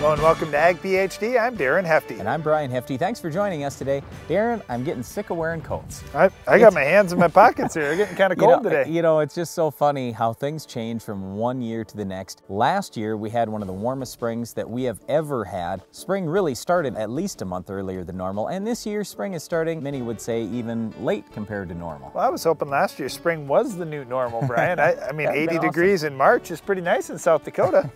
Hello and welcome to Ag PhD. I'm Darren Hefty. And I'm Brian Hefty. Thanks for joining us today. Darren, I'm getting sick of wearing coats. I got my hands in my pockets here. They're getting kind of cold today. You know, it's just so funny how things change from one year to the next. Last year, we had one of the warmest springs that we have ever had. Spring really started at least a month earlier than normal. And this year, spring is starting, many would say, even late compared to normal. Well, I was hoping last year spring was the new normal, Brian. I mean, 80 degrees awesome. in March is pretty nice in South Dakota.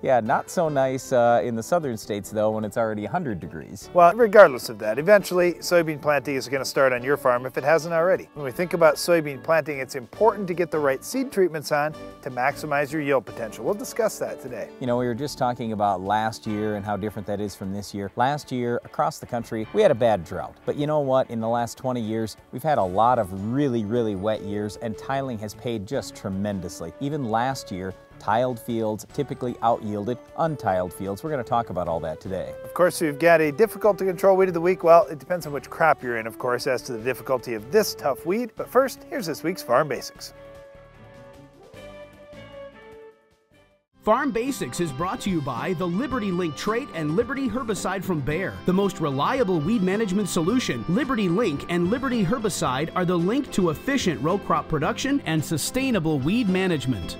Yeah, not so nice in the southern states, though, when it's already 100 degrees. Well, regardless of that, eventually soybean planting is going to start on your farm if it hasn't already. When we think about soybean planting, it's important to get the right seed treatments on to maximize your yield potential. We'll discuss that today. You know, we were just talking about last year and how different that is from this year. Last year, across the country, we had a bad drought. But you know what? In the last 20 years, we've had a lot of really wet years, and tiling has paid just tremendously. Even last year, tiled fields typically out-yielded untiled fields. We're going to talk about all that today. Of course, we've got a difficult to control weed of the week. Well, it depends on which crop you're in, of course, as to the difficulty of this tough weed. But first, here's this week's Farm Basics. Farm Basics is brought to you by the Liberty Link trait and Liberty herbicide from Bayer. The most reliable weed management solution, Liberty Link and Liberty herbicide are the link to efficient row crop production and sustainable weed management.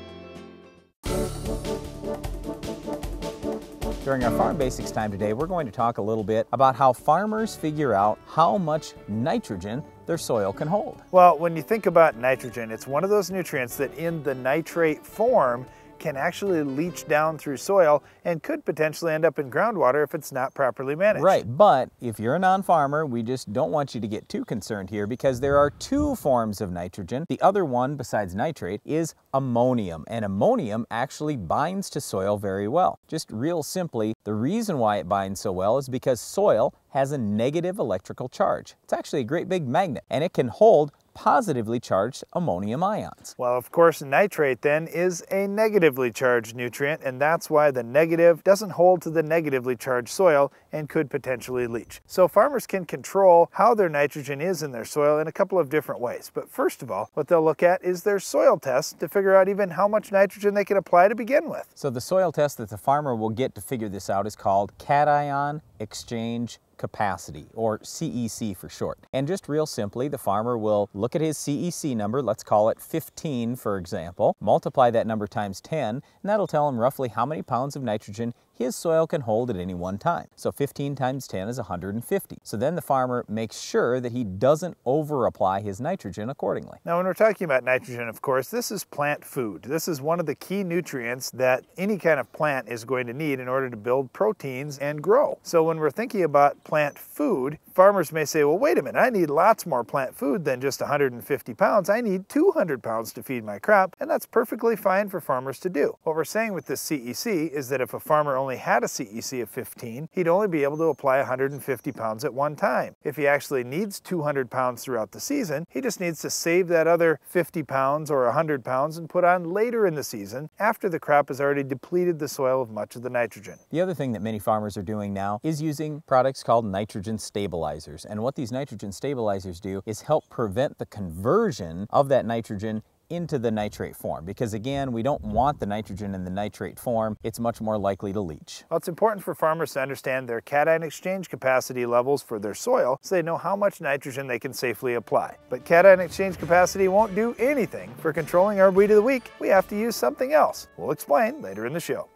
During our Farm Basics time today, we're going to talk a little bit about how farmers figure out how much nitrogen their soil can hold. Well, when you think about nitrogen, it's one of those nutrients that in the nitrate form can actually leach down through soil and could potentially end up in groundwater if it's not properly managed. Right, but if you're a non-farmer, we just don't want you to get too concerned here because there are two forms of nitrogen. The other one, besides nitrate, is ammonium, and ammonium actually binds to soil very well. Just real simply, the reason why it binds so well is because soil has a negative electrical charge. It's actually a great big magnet, and it can hold positively charged ammonium ions. Well, of course, nitrate then is a negatively charged nutrient, and that's why the negative doesn't hold to the negatively charged soil and could potentially leach. So farmers can control how their nitrogen is in their soil in a couple of different ways. But first of all, what they'll look at is their soil test to figure out even how much nitrogen they can apply to begin with. So the soil test that the farmer will get to figure this out is called cation exchange capacity, or CEC for short. And just real simply, the farmer will look at his CEC number, let's call it 15 for example, multiply that number times 10, and that'll tell him roughly how many pounds of nitrogen his soil can hold at any one time. So 15 times 10 is 150. So then the farmer makes sure that he doesn't over-apply his nitrogen accordingly. Now when we're talking about nitrogen, of course, this is plant food. This is one of the key nutrients that any kind of plant is going to need in order to build proteins and grow. So when we're thinking about plant food, farmers may say, well, wait a minute, I need lots more plant food than just 150 pounds. I need 200 pounds to feed my crop, and that's perfectly fine for farmers to do. What we're saying with this CEC is that if a farmer only had a CEC of 15, he'd only be able to apply 150 pounds at one time. If he actually needs 200 pounds throughout the season, he just needs to save that other 50 pounds or 100 pounds and put on later in the season after the crop has already depleted the soil of much of the nitrogen. The other thing that many farmers are doing now is using products called nitrogen stabilizers. And what these nitrogen stabilizers do is help prevent the conversion of that nitrogen into the nitrate form, because again, we don't want the nitrogen in the nitrate form. It's much more likely to leach. Well, it's important for farmers to understand their cation exchange capacity levels for their soil so they know how much nitrogen they can safely apply. But cation exchange capacity won't do anything for controlling our weed of the week. We have to use something else. We'll explain later in the show.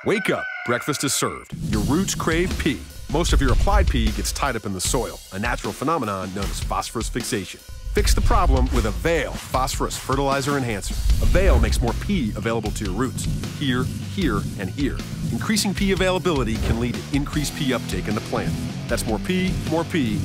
Wake up, breakfast is served. Your roots crave P. Most of your applied P gets tied up in the soil, a natural phenomenon known as phosphorus fixation. Fix the problem with Avail Phosphorus Fertilizer Enhancer. Avail makes more P available to your roots, here, here, and here. Increasing P availability can lead to increased P uptake in the plant. That's more P,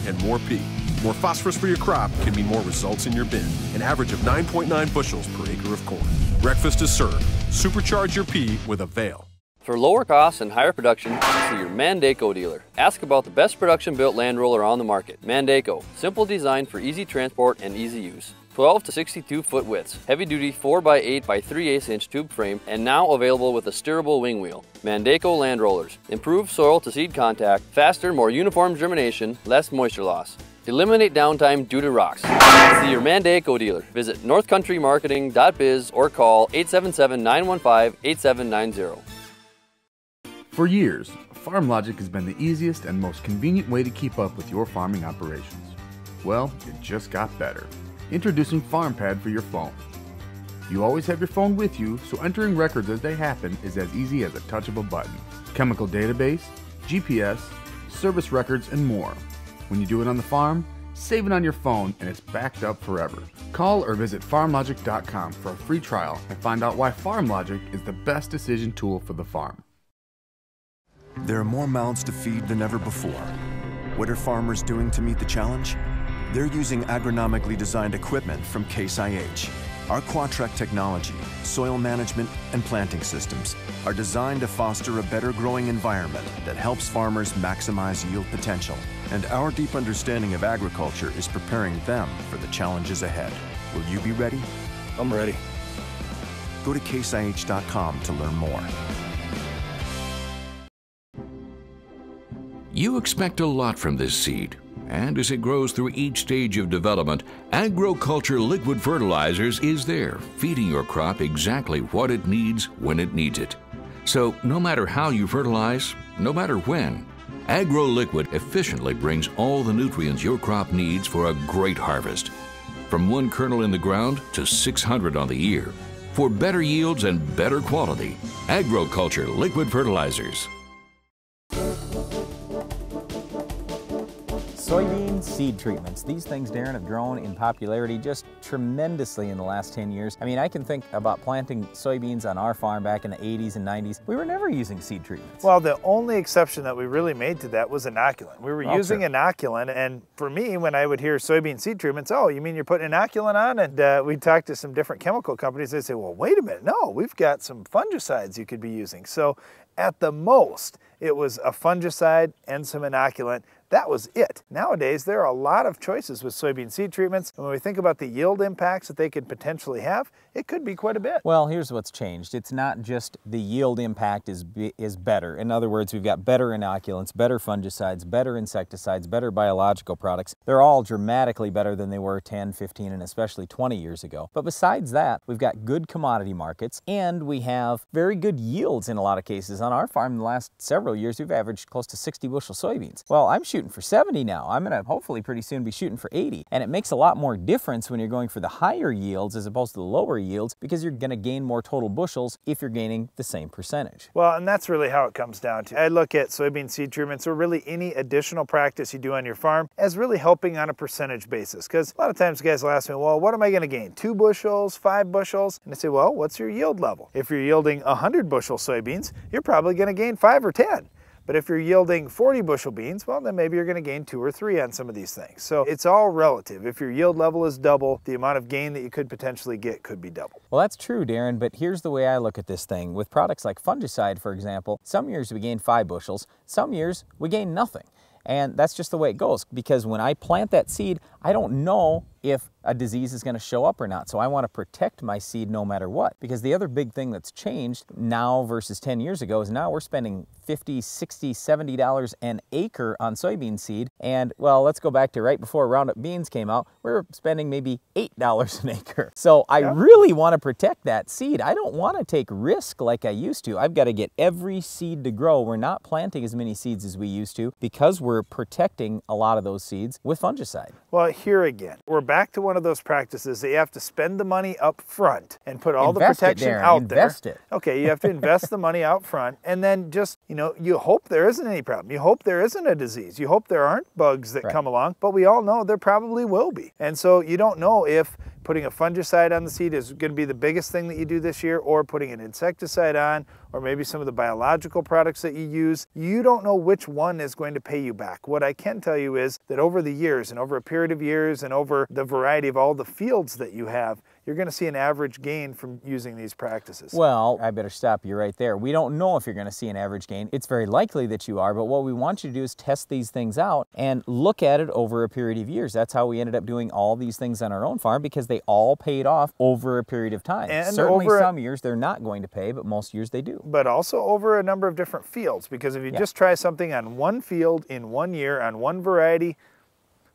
and more P. More phosphorus for your crop can mean more results in your bin. An average of 9.9 bushels per acre of corn. Breakfast is served. Supercharge your P with Avail. For lower costs and higher production, see your Mandaco dealer. Ask about the best production-built land roller on the market. Mandaco, simple design for easy transport and easy use. 12 to 62 foot widths, heavy-duty 4x8 by 3/8 inch tube frame, and now available with a steerable wing wheel. Mandaco land rollers. Improved soil to seed contact, faster, more uniform germination, less moisture loss. Eliminate downtime due to rocks. See your Mandaico dealer. Visit northcountrymarketing.biz or call 877-915-8790. For years, FarmLogic has been the easiest and most convenient way to keep up with your farming operations. Well, it just got better. Introducing FarmPad for your phone. You always have your phone with you, so entering records as they happen is as easy as a touch of a button. Chemical database, GPS, service records, and more. When you do it on the farm, save it on your phone and it's backed up forever. Call or visit farmlogic.com for a free trial and find out why FarmLogic is the best decision tool for the farm. There are more mouths to feed than ever before. What are farmers doing to meet the challenge? They're using agronomically designed equipment from Case IH. Our Quadtrac technology, soil management, and planting systems are designed to foster a better growing environment that helps farmers maximize yield potential. And our deep understanding of agriculture is preparing them for the challenges ahead. Will you be ready? I'm ready. Go to caseih.com to learn more. You expect a lot from this seed, and as it grows through each stage of development, Agriculture Liquid Fertilizers is there, feeding your crop exactly what it needs when it needs it. So no matter how you fertilize, no matter when, AgroLiquid efficiently brings all the nutrients your crop needs for a great harvest. From 1 kernel in the ground to 600 on the ear. For better yields and better quality, Agriculture Liquid Fertilizers. Soybean seed treatments. These things, Darren, have grown in popularity just tremendously in the last 10 years. I mean, I can think about planting soybeans on our farm back in the 80s and 90s. We were never using seed treatments. Well, the only exception that we really made to that was inoculant. We were using inoculant, and for me, when I would hear soybean seed treatments, oh, you mean you're putting inoculant on? And we talked to some different chemical companies. They say, well, wait a minute. No, we've got some fungicides you could be using. So at the most, it was a fungicide and some inoculant. That was it. Nowadays, there are a lot of choices with soybean seed treatments, and when we think about the yield impacts that they could potentially have, it could be quite a bit. Well, here's what's changed. It's not just the yield impact is better. In other words, we've got better inoculants, better fungicides, better insecticides, better biological products. They're all dramatically better than they were 10, 15, and especially 20 years ago. But besides that, we've got good commodity markets, and we have very good yields in a lot of cases. On our farm, in the last several years, we've averaged close to 60 bushel soybeans. Well, I'm shooting for 70 now. I'm going to hopefully pretty soon be shooting for 80. And it makes a lot more difference when you're going for the higher yields as opposed to the lower yields, because you're going to gain more total bushels if you're gaining the same percentage. Well, and that's really how it comes down to. I look at soybean seed treatments, or really any additional practice you do on your farm, as really helping on a percentage basis. Because a lot of times guys will ask me, well, what am I going to gain? 2 bushels, 5 bushels? And I say, well, what's your yield level? If you're yielding 100 bushel soybeans, you're probably going to gain 5 or 10. But if you're yielding 40 bushel beans, well, then maybe you're going to gain 2 or 3 on some of these things. So it's all relative. If your yield level is double, the amount of gain that you could potentially get could be double. Well, that's true, Darren, but here's the way I look at this thing. With products like fungicide, for example, some years we gain 5 bushels, some years we gain nothing. And that's just the way it goes, because when I plant that seed, I don't know if a disease is going to show up or not. So I want to protect my seed no matter what. Because the other big thing that's changed now versus 10 years ago is now we're spending $50, $60, $70 an acre on soybean seed. And well, let's go back to right before Roundup beans came out, we were spending maybe $8 an acre. So I really want to protect that seed. I don't want to take risk like I used to. I've got to get every seed to grow. We're not planting as many seeds as we used to because we're protecting a lot of those seeds with fungicide. Well, here again, we're back to one of those practices that you have to spend the money up front and put all the protection out there. Invest it. Okay, you have to invest the money out front, and then just, you hope there isn't any problem. You hope there isn't a disease. You hope there aren't bugs that come along, but we all know there probably will be. And so you don't know if putting a fungicide on the seed is going to be the biggest thing that you do this year, or putting an insecticide on, or maybe some of the biological products that you use. You don't know which one is going to pay you back. What I can tell you is that over the years, and over a period of years, and over the variety of all the fields that you have, you're going to see an average gain from using these practices. Well, I better stop you right there. We don't know if you're going to see an average gain. It's very likely that you are, but what we want you to do is test these things out and look at it over a period of years. That's how we ended up doing all these things on our own farm, because they all paid off over a period of time. And certainly some years they're not going to pay, but most years they do. But also over a number of different fields, because if you just try something on one field in one year on one variety,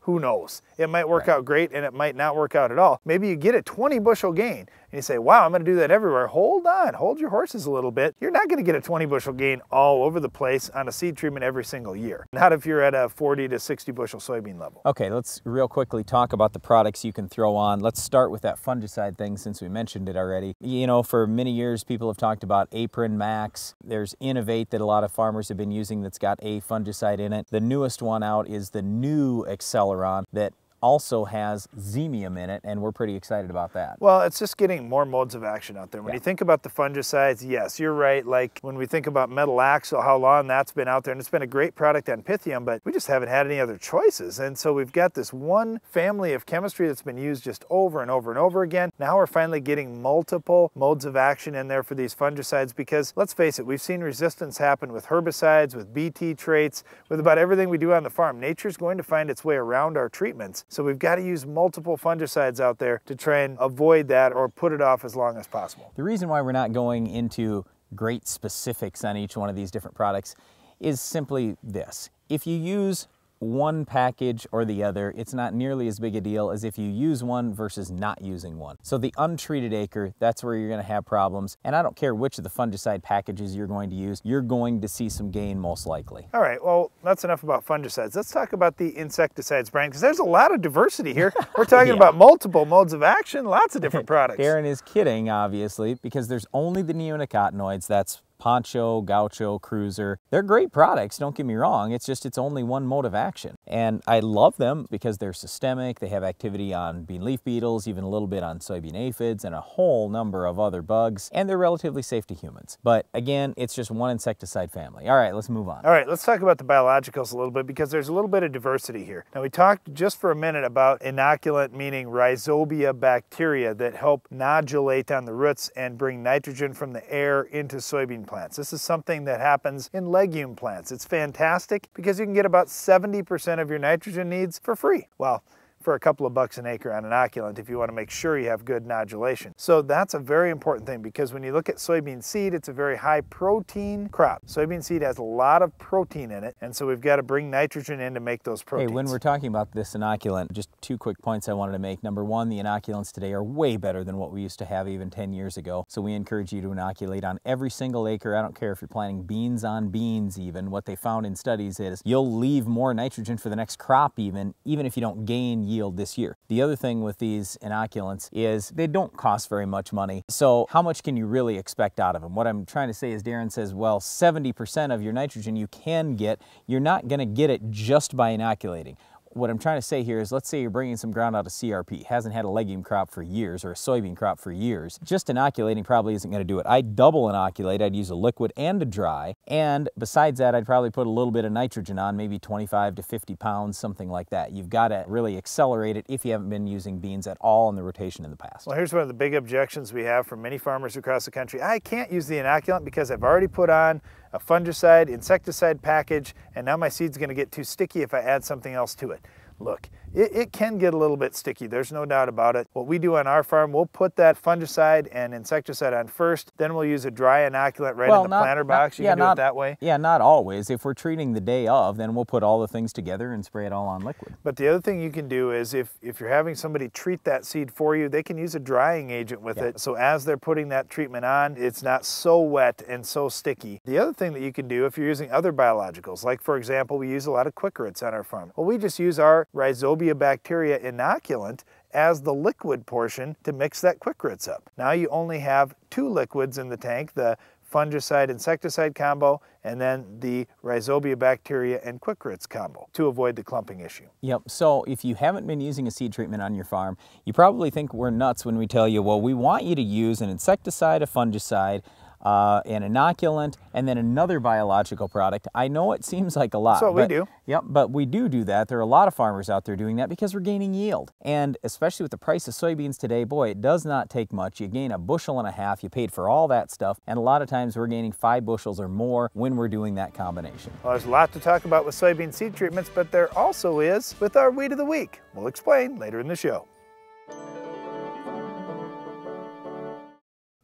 Who knows? It might work out great and it might not work out at all. Maybe you get a 20 bushel gain and you say, wow, I'm going to do that everywhere. Hold on, hold your horses a little bit. You're not going to get a 20 bushel gain all over the place on a seed treatment every single year. Not if you're at a 40 to 60 bushel soybean level. Okay, let's real quickly talk about the products you can throw on. Let's start with that fungicide thing since we mentioned it already. You know, for many years people have talked about Apron Max. There's Innovate that a lot of farmers have been using that's got a fungicide in it. The newest one out is the new Acceleron that also has Xemium in it, and we're pretty excited about that. Well, it's just getting more modes of action out there. When you think about the fungicides, yes, you're right. Like when we think about metalaxyl, how long that's been out there, and it's been a great product on Pythium, but we just haven't had any other choices. And so we've got this one family of chemistry that's been used just over and over and over again. Now we're finally getting multiple modes of action in there for these fungicides because, let's face it, we've seen resistance happen with herbicides, with Bt traits, with about everything we do on the farm. Nature's going to find its way around our treatments. So we've got to use multiple fungicides out there to try and avoid that or put it off as long as possible. The reason why we're not going into great specifics on each one of these different products is simply this. If you use one package or the other, it's not nearly as big a deal as if you use one versus not using one. So the untreated acre, that's where you're going to have problems. And I don't care which of the fungicide packages you're going to use, you're going to see some gain most likely. All right, well, that's enough about fungicides. Let's talk about the insecticides, Brian, because there's a lot of diversity here. We're talking about multiple modes of action, lots of different products. Darren is kidding, obviously, because there's only the neonicotinoids. That's Poncho, Gaucho, Cruiser. They're great products, don't get me wrong. It's just it's only one mode of action. And I love them because they're systemic. They have activity on bean leaf beetles, even a little bit on soybean aphids, and a whole number of other bugs. And they're relatively safe to humans. But again, it's just one insecticide family. All right, let's move on. All right, let's talk about the biologicals a little bit because there's a little bit of diversity here. Now, we talked just for a minute about inoculant, meaning rhizobia bacteria that help nodulate on the roots and bring nitrogen from the air into soybean plants. This is something that happens in legume plants. It's fantastic because you can get about 70% of your nitrogen needs for free. Well, for a couple of bucks an acre on inoculant if you want to make sure you have good nodulation. So that's a very important thing because when you look at soybean seed, it's a very high protein crop. Soybean seed has a lot of protein in it, and so we've got to bring nitrogen in to make those proteins. Hey, when we're talking about this inoculant, just two quick points I wanted to make. Number one, the inoculants today are way better than what we used to have even 10 years ago. So we encourage you to inoculate on every single acre. I don't care if you're planting beans on beans even. What they found in studies is you'll leave more nitrogen for the next crop even if you don't gain yield this year. The other thing with these inoculants is they don't cost very much money. So how much can you really expect out of them? What I'm trying to say is Darren says, well, 70% of your nitrogen you can get, you're not going to get it just by inoculating. What I'm trying to say here is, let's say you're bringing some ground out of CRP, hasn't had a legume crop for years or a soybean crop for years. Just inoculating probably isn't going to do it. I'd double inoculate. I'd use a liquid and a dry. And besides that, I'd probably put a little bit of nitrogen on, maybe 25 to 50 pounds, something like that. You've got to really accelerate it if you haven't been using beans at all in the rotation in the past. Well, here's one of the big objections we have from many farmers across the country. I can't use the inoculant because I've already put on a fungicide, insecticide package, and now my seed's going to get too sticky if I add something else to it. Look, it can get a little bit sticky, there's no doubt about it. What we do on our farm, we'll put that fungicide and insecticide on first, then we'll use a dry inoculant right in the planter box. You can do it that way. Yeah, not always. If we're treating the day of, then we'll put all the things together and spray it all on liquid. But the other thing you can do is if you're having somebody treat that seed for you, they can use a drying agent with it. So as they're putting that treatment on, it's not so wet and so sticky. The other thing that you can do if you're using other biologicals, like for example, we use a lot of quickerits on our farm. Well, we just use our rhizobia bacteria inoculant as the liquid portion to mix that quickerits up. Now you only have two liquids in the tank, the fungicide insecticide combo and then the rhizobia bacteria and quickerits combo to avoid the clumping issue. Yep, so if you haven't been using a seed treatment on your farm, you probably think we're nuts when we tell you, well, we want you to use an insecticide, a fungicide, an inoculant, and then another biological product. I know it seems like a lot. That's what we do. Yep, but we do that. There are a lot of farmers out there doing that because we're gaining yield. And especially with the price of soybeans today, boy, it does not take much. You gain 1.5 bushels, you paid for all that stuff, and a lot of times we're gaining 5 bushels or more when we're doing that combination. Well, there's a lot to talk about with soybean seed treatments, but there also is with our Weed of the Week. We'll explain later in the show.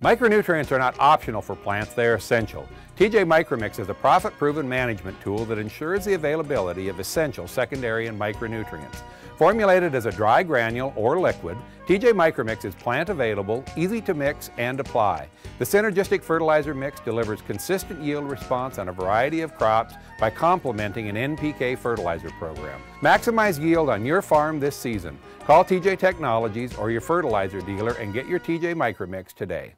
Micronutrients are not optional for plants, they are essential. TJ Micromix is a profit-proven management tool that ensures the availability of essential secondary and micronutrients. Formulated as a dry granule or liquid, TJ Micromix is plant available, easy to mix and apply. The synergistic fertilizer mix delivers consistent yield response on a variety of crops by complementing an NPK fertilizer program. Maximize yield on your farm this season. Call TJ Technologies or your fertilizer dealer and get your TJ Micromix today.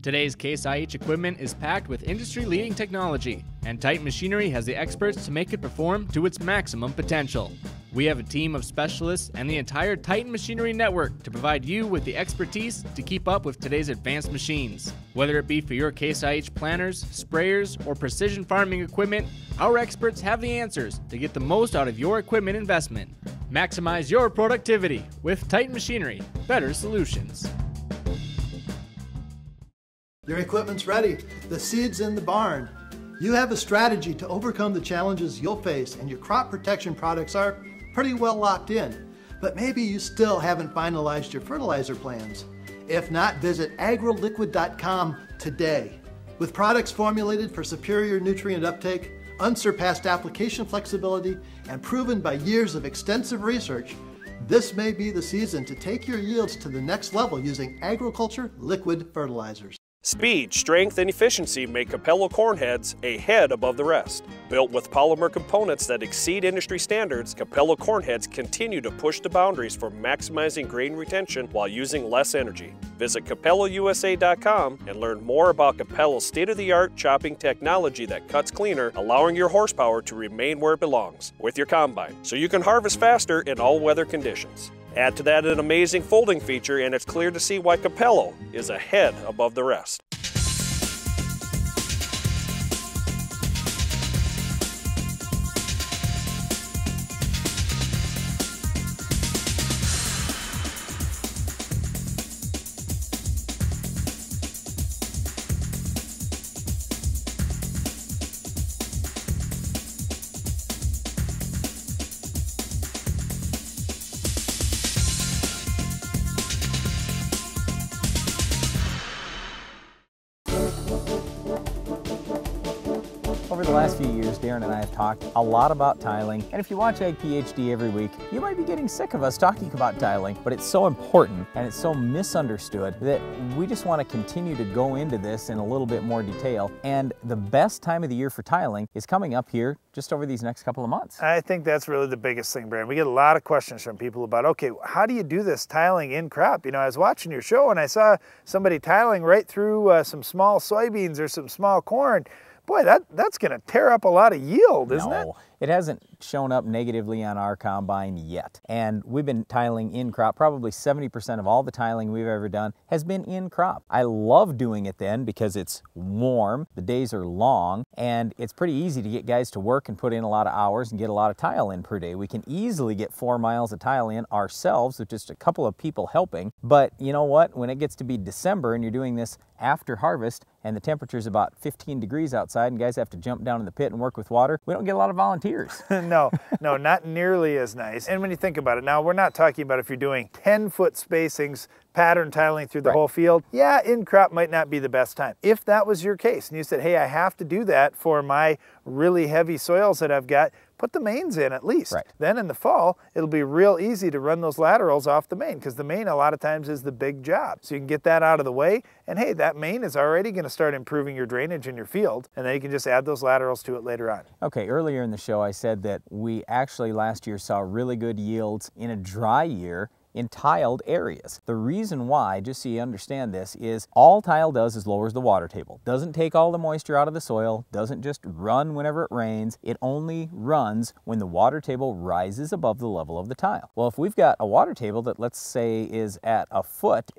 Today's Case IH equipment is packed with industry-leading technology, and Titan Machinery has the experts to make it perform to its maximum potential. We have a team of specialists and the entire Titan Machinery network to provide you with the expertise to keep up with today's advanced machines. Whether it be for your Case IH planters, sprayers, or precision farming equipment, our experts have the answers to get the most out of your equipment investment. Maximize your productivity with Titan Machinery. Better solutions. Your equipment's ready. The seed's in the barn. You have a strategy to overcome the challenges you'll face, and your crop protection products are pretty well locked in. But maybe you still haven't finalized your fertilizer plans. If not, visit agroliquid.com today. With products formulated for superior nutrient uptake, unsurpassed application flexibility, and proven by years of extensive research, this may be the season to take your yields to the next level using agriculture liquid fertilizers. Speed, strength, and efficiency make Capello corn heads a head above the rest. Built with polymer components that exceed industry standards, Capello corn heads continue to push the boundaries for maximizing grain retention while using less energy. Visit CapelloUSA.com and learn more about Capello's state-of-the-art chopping technology that cuts cleaner, allowing your horsepower to remain where it belongs, with your combine, so you can harvest faster in all weather conditions. Add to that an amazing folding feature, and it's clear to see why Capello is a head above the rest. Over the last few years, Darren and I have talked a lot about tiling, and if you watch Ag PhD every week, you might be getting sick of us talking about tiling, but it's so important and it's so misunderstood that we just want to continue to go into this in a little bit more detail. And the best time of the year for tiling is coming up here just over these next couple of months. I think that's really the biggest thing, Brandon. We get a lot of questions from people about, okay, how do you do this tiling in crop? You know, I was watching your show and I saw somebody tiling right through some small soybeans or some small corn. Boy, that's going to tear up a lot of yield, isn't it? No, it hasn't shown up negatively on our combine yet. And we've been tiling in crop. Probably 70% of all the tiling we've ever done has been in crop. I love doing it then because it's warm, the days are long, and it's pretty easy to get guys to work and put in a lot of hours and get a lot of tile in per day. We can easily get 4 miles of tile in ourselves with just a couple of people helping. But you know what? When it gets to be December and you're doing this after harvest and the temperature's about 15 degrees outside and guys have to jump down in the pit and work with water, we don't get a lot of volunteers. No, not nearly as nice. And when you think about it, now we're not talking about if you're doing 10-foot spacings, pattern tiling through the whole field. Yeah, in crop might not be the best time. If that was your case and you said, hey, I have to do that for my really heavy soils that I've got, put the mains in at least. Right. Then in the fall, it'll be real easy to run those laterals off the main because the main a lot of times is the big job. So you can get that out of the way and hey, that main is already going to start improving your drainage in your field and then you can just add those laterals to it later on. Okay, earlier in the show I said that we actually last year saw really good yields in a dry year in tiled areas. The reason why, just so you understand this, is all tile does is lowers the water table. Doesn't take all the moisture out of the soil, doesn't just run whenever it rains, it only runs when the water table rises above the level of the tile. Well, if we've got a water table that let's say is at a foot,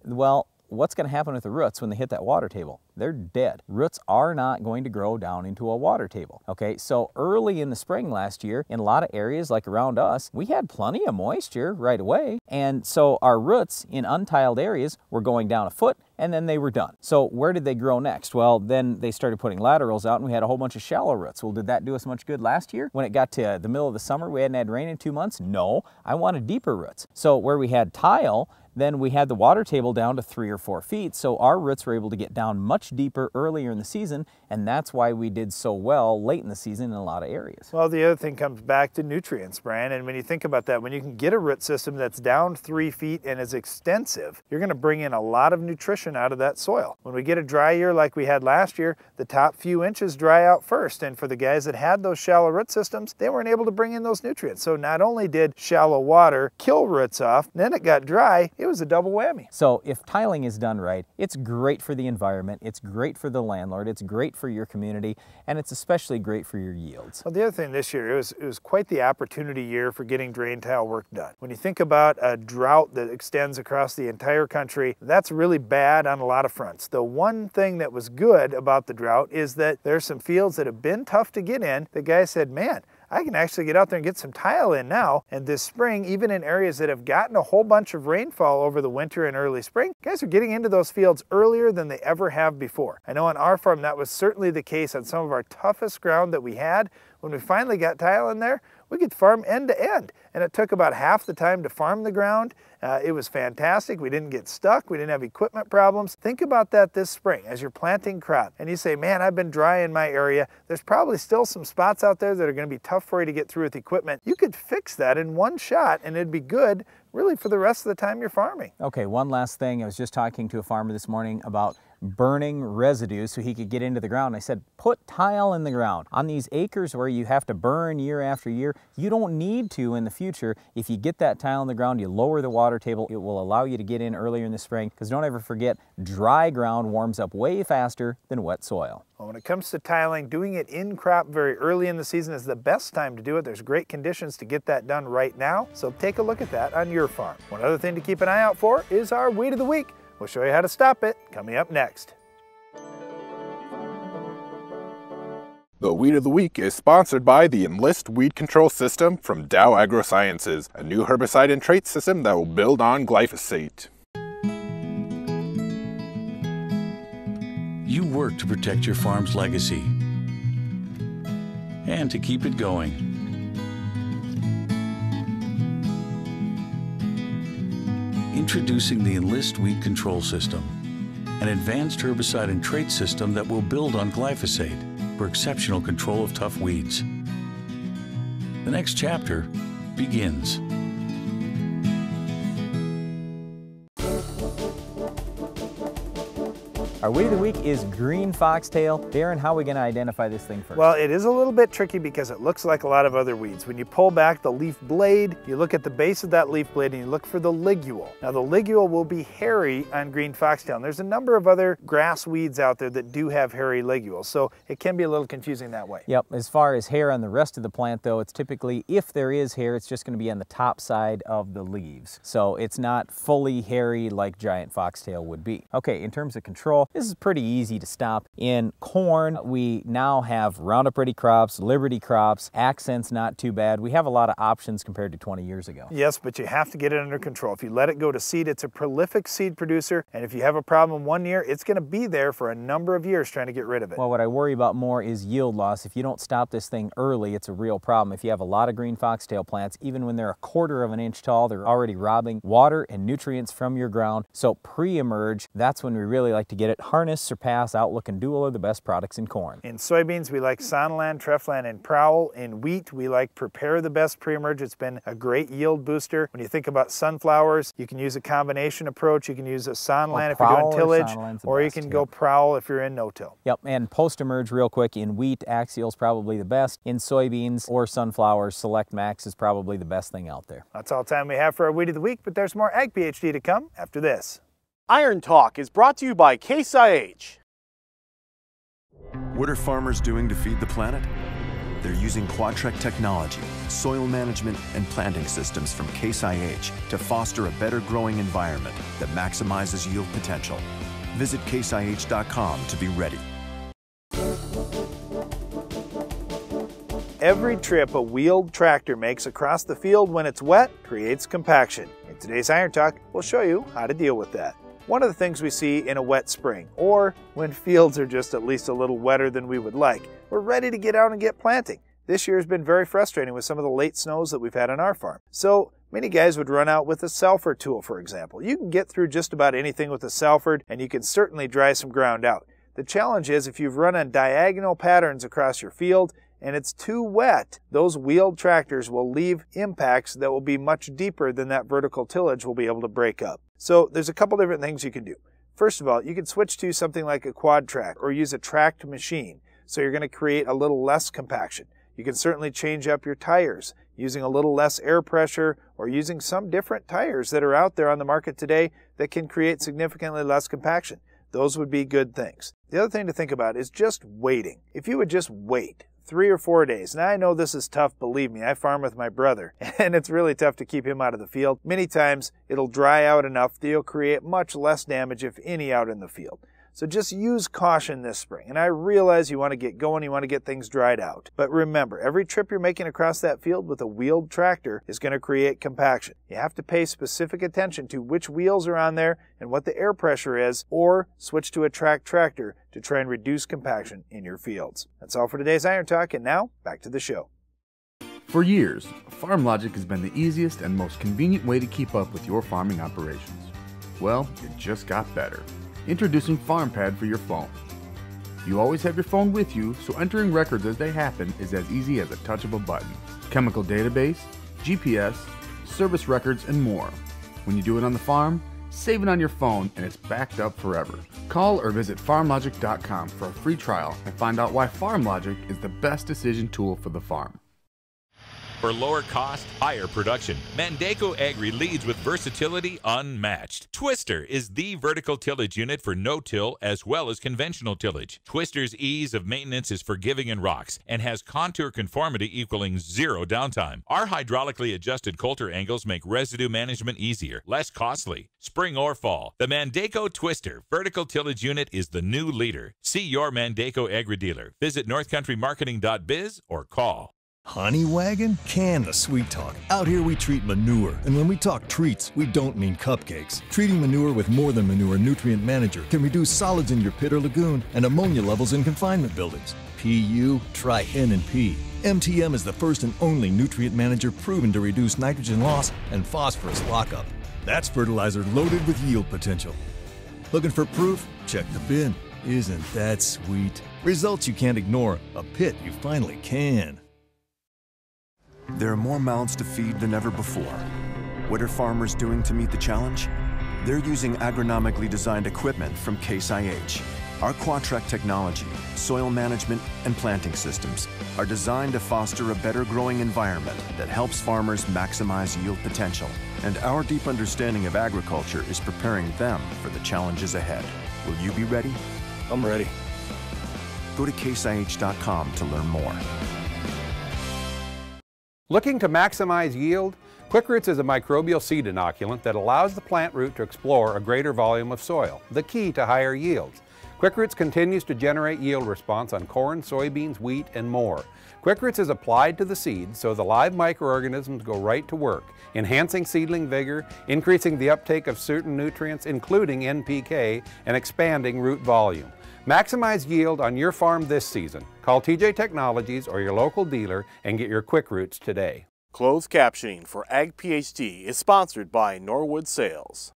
well, what's going to happen with the roots when they hit that water table? They're dead. Roots are not going to grow down into a water table. Okay, so early in the spring last year, in a lot of areas like around us, we had plenty of moisture right away. And so our roots in untiled areas were going down a foot and then they were done. So where did they grow next? Well, then they started putting laterals out and we had a whole bunch of shallow roots. Well, did that do us much good last year? When it got to the middle of the summer, we hadn't had rain in 2 months? No, I wanted deeper roots. So where we had tile, then we had the water table down to 3 or 4 feet, so our roots were able to get down much deeper earlier in the season, and that's why we did so well late in the season in a lot of areas. Well, the other thing comes back to nutrients, Brian, and when you think about that, when you can get a root system that's down 3 feet and is extensive, you're going to bring in a lot of nutrition out of that soil. When we get a dry year like we had last year, the top few inches dry out first, and for the guys that had those shallow root systems, they weren't able to bring in those nutrients. So not only did shallow water kill roots off, then it got dry, it was a double whammy. So if tiling is done right, it's great for the environment, it's great for the landlord, it's great for your community, and it's especially great for your yields. Well, the other thing this year, it was quite the opportunity year for getting drain tile work done. When you think about a drought that extends across the entire country, that's really bad on a lot of fronts. The one thing that was good about the drought is that there's some fields that have been tough to get in. The guy said, man, I can actually get out there and get some tile in now. And this spring, even in areas that have gotten a whole bunch of rainfall over the winter and early spring, guys are getting into those fields earlier than they ever have before. I know on our farm that was certainly the case on some of our toughest ground that we had. When we finally got tile in there, we could farm end to end. And it took about half the time to farm the ground. It was fantastic. We didn't get stuck. We didn't have equipment problems. Think about that this spring as you're planting crop and you say, man, I've been dry in my area. There's probably still some spots out there that are going to be tough for you to get through with equipment. You could fix that in one shot and it'd be good really for the rest of the time you're farming. Okay, one last thing. I was just talking to a farmer this morning about burning residue so he could get into the ground. I said, put tile in the ground. On these acres where you have to burn year after year, you don't need to in the future. If you get that tile in the ground, you lower the water table, it will allow you to get in earlier in the spring, because don't ever forget, dry ground warms up way faster than wet soil. Well, when it comes to tiling, doing it in crop very early in the season is the best time to do it. There's great conditions to get that done right now, so take a look at that on your farm. One other thing to keep an eye out for is our weed of the week. We'll show you how to stop it coming up next. The Weed of the Week is sponsored by the Enlist Weed Control System from Dow AgroSciences, a new herbicide and trait system that will build on glyphosate. You work to protect your farm's legacy and to keep it going. Introducing the Enlist Weed Control System, an advanced herbicide and trait system that will build on glyphosate for exceptional control of tough weeds. The next chapter begins. Our weed of the week is green foxtail. Darren, how are we going to identify this thing first? Well, it is a little bit tricky because it looks like a lot of other weeds. When you pull back the leaf blade, you look at the base of that leaf blade and you look for the ligule. Now the ligule will be hairy on green foxtail. And there's a number of other grass weeds out there that do have hairy ligules, so it can be a little confusing that way. Yep, as far as hair on the rest of the plant though, it's typically, if there is hair, it's just going to be on the top side of the leaves. So it's not fully hairy like giant foxtail would be. Okay, in terms of control, this is pretty easy to stop. In corn, we now have Roundup Ready crops, Liberty crops, Accent's not too bad. We have a lot of options compared to 20 years ago. Yes, but you have to get it under control. If you let it go to seed, it's a prolific seed producer, and if you have a problem one year, it's going to be there for a number of years trying to get rid of it. Well, what I worry about more is yield loss. If you don't stop this thing early, it's a real problem. If you have a lot of green foxtail plants, even when they're 1/4 of an inch tall, they're already robbing water and nutrients from your ground. So pre-emerge, that's when we really like to get it. Harness, Surpass, Outlook, and Dual are the best products in corn. In soybeans, we like Sonaland, Treflan, and Prowl. In wheat, we like Prepare, the best pre-emerge. It's been a great yield booster. When you think about sunflowers, you can use a combination approach. You can use a Sonaland if you're doing tillage, or you can go Prowl if you're in no-till. Yep, and post-emerge real quick, in wheat, Axial's probably the best. In soybeans or sunflowers, Select Max is probably the best thing out there. That's all the time we have for our Weed of the Week, but there's more Ag PhD to come after this. Iron Talk is brought to you by Case IH. What are farmers doing to feed the planet? They're using Quadtrac technology, soil management, and planting systems from Case IH to foster a better growing environment that maximizes yield potential. Visit caseih.com to be ready. Every trip a wheeled tractor makes across the field when it's wet creates compaction. In today's Iron Talk, we'll show you how to deal with that. one of the things we see in a wet spring, or when fields are just at least a little wetter than we would like. We're ready to get out and get planting. This year has been very frustrating with some of the late snows that we've had on our farm. So many guys would run out with a Salford tool, for example. You can get through just about anything with a Salford, and you can certainly dry some ground out. The challenge is if you've run on diagonal patterns across your field and it's too wet, those wheeled tractors will leave impacts that will be much deeper than that vertical tillage will be able to break up. So there's a couple different things you can do. First of all, you can switch to something like a quad track or use a tracked machine. So you're going to create a little less compaction. You can certainly change up your tires using a little less air pressure or using some different tires that are out there on the market today that can create significantly less compaction. Those would be good things. The other thing to think about is just waiting. If you would just wait 3 or 4 days. Now I know this is tough, believe me. I farm with my brother and it's really tough to keep him out of the field. Many times it'll dry out enough that you'll create much less damage, if any, out in the field. So just use caution this spring. And I realize you want to get going, you want to get things dried out. But remember, every trip you're making across that field with a wheeled tractor is going to create compaction. You have to pay specific attention to which wheels are on there and what the air pressure is, or switch to a tracked tractor to try and reduce compaction in your fields. That's all for today's Iron Talk, and now back to the show. For years, FarmLogic has been the easiest and most convenient way to keep up with your farming operations. Well, it just got better. Introducing FarmPad for your phone. You always have your phone with you, so entering records as they happen is as easy as a touch of a button. Chemical database, GPS, service records, and more. When you do it on the farm, save it on your phone and it's backed up forever. Call or visit farmlogic.com for a free trial and find out why FarmLogic is the best decision tool for the farm. For lower cost, higher production, Mandaco Agri leads with versatility unmatched. Twister is the vertical tillage unit for no-till as well as conventional tillage. Twister's ease of maintenance is forgiving and rocks and has contour conformity equaling 0 downtime. Our hydraulically adjusted coulter angles make residue management easier, less costly. Spring or fall, the Mandaco Twister vertical tillage unit is the new leader. See your Mandaco Agri dealer. Visit northcountrymarketing.biz or call. Honey wagon? Can the sweet talk. Out here we treat manure, and when we talk treats, we don't mean cupcakes. Treating manure with More Than Manure Nutrient Manager can reduce solids in your pit or lagoon and ammonia levels in confinement buildings. PU, try N and P. MTM is the first and only nutrient manager proven to reduce nitrogen loss and phosphorus lockup. That's fertilizer loaded with yield potential. Looking for proof? Check the bin. Isn't that sweet? Results you can't ignore. A pit you finally can. There are more mouths to feed than ever before. What are farmers doing to meet the challenge? They're using agronomically designed equipment from Case IH. Our Quadtrack technology, soil management, and planting systems are designed to foster a better growing environment that helps farmers maximize yield potential. And our deep understanding of agriculture is preparing them for the challenges ahead. Will you be ready? I'm ready. Go to caseih.com to learn more. Looking to maximize yield? Quick Roots is a microbial seed inoculant that allows the plant root to explore a greater volume of soil, the key to higher yields. Quick Roots continues to generate yield response on corn, soybeans, wheat, and more. Quick Roots is applied to the seeds so the live microorganisms go right to work, enhancing seedling vigor, increasing the uptake of certain nutrients, including NPK, and expanding root volume. Maximize yield on your farm this season. Call TJ Technologies or your local dealer and get your Quick Roots today. Closed captioning for Ag PhD is sponsored by Norwood Sales.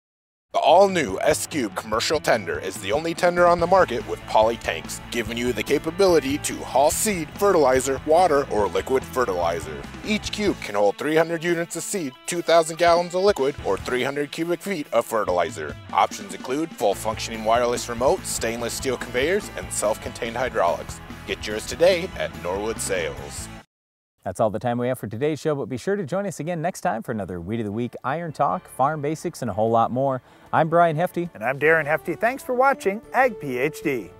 The all-new S-Cube commercial tender is the only tender on the market with poly tanks, giving you the capability to haul seed, fertilizer, water, or liquid fertilizer. Each cube can hold 300 units of seed, 2,000 gallons of liquid, or 300 cubic feet of fertilizer. Options include full functioning wireless remote, stainless steel conveyors, and self-contained hydraulics. Get yours today at Norwood Sales. That's all the time we have for today's show, but be sure to join us again next time for another Weed of the Week, Iron Talk, Farm Basics, and a whole lot more. I'm Brian Hefty. And I'm Darren Hefty. Thanks for watching Ag PhD.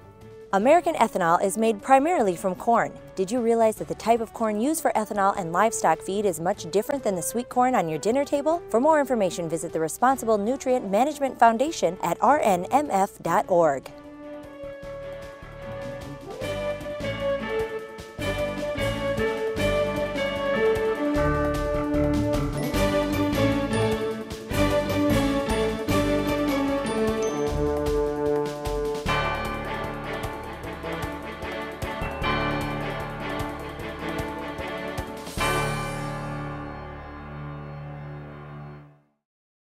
American ethanol is made primarily from corn. Did you realize that the type of corn used for ethanol and livestock feed is much different than the sweet corn on your dinner table? For more information, visit the Responsible Nutrient Management Foundation at rnmf.org.